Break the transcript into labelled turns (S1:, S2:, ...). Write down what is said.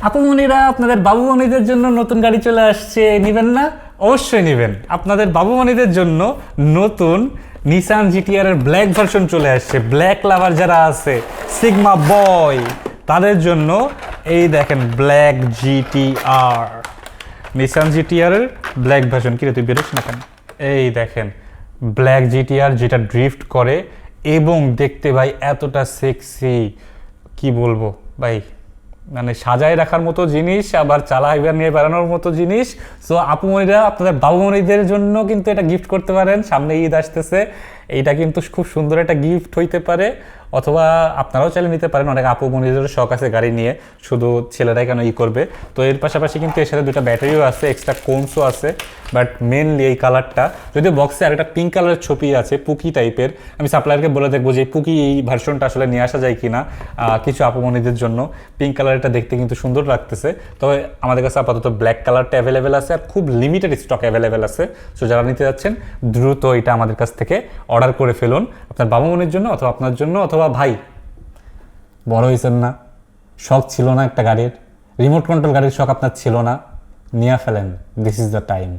S1: আপুমনিরা, আপনাদের বাবুমনিদের জন্য নতুন গাড়ি চলে আসছে, নিবেন না? অবশ্যই নিবেন। আপনাদের বাবুমনিদের জন্য নতুন নিসান জিটিআর এর ব্ল্যাক ভার্সন চলে আসছে। ব্ল্যাক লাভার যারা আছে, সিগমা বয়, তাদের জন্য এই দেখেন ব্ল্যাক জিটিআর, নিসান জিটিআর এর ব্ল্যাক ভার্সন। কিরে তুই বেরোস না কেন? এই দেখেন ব্ল্যাক জিটিআর, যেটা ড্রিফট করে এবং দেখতে ভাই এতটা সেক্সি, কি বলবো ভাই, মানে সাজায় রাখার মতো জিনিস, আবার চালাইবার নিয়ে বেড়ানোর মতো জিনিস। সো আপুমনিরা, আপনাদের বাবুমনিদের জন্য কিন্তু এটা গিফট করতে পারেন। সামনে ঈদ আসতেছে, এইটা কিন্তু খুব সুন্দর একটা গিফট হইতে পারে। অথবা আপনারাও চাইলে নিতে পারেন, অনেক আপুমনিদের শখ আছে গাড়ি নিয়ে, শুধু ছেলেরাই কেন করবে। তো এর পাশাপাশি কিন্তু এর সাথে দুটো ব্যাটারিও আছে, এক্সট্রা কোনসও আছে, বাট মেনলি এই কালারটা, যদিও বক্সে আরেকটা পিঙ্ক কালারের ছবি আছে পুকি টাইপের। আমি সাপ্লায়ারকে বলে দেখবো যে পুকি এই ভার্সনটা আসলে নিয়ে আসা যায় কিনা কিছু আপুমনিদের জন্য। পিঙ্ক কালারটা দেখতে কিন্তু সুন্দর লাগতেছে। তবে আমাদের কাছে আপাতত ব্ল্যাক কালারটা অ্যাভেলেবেল আছে, আর খুব লিমিটেড স্টক অ্যাভেলেবেল আছে। সো যারা নিতে যাচ্ছেন দ্রুত এটা আমাদের কাছ থেকে অর্ডার করে ফেলুন, আপনার বাবুমনির জন্য অথবা আপনার জন্য। অথবা ভাই, বড় হয়েছেন না, শখ ছিল না একটা গাড়ির, রিমোট কন্ট্রোল গাড়ির শখ আপনার ছিল না, নিয়ে ফেলেন, দিস ইজ দ্য টাইম।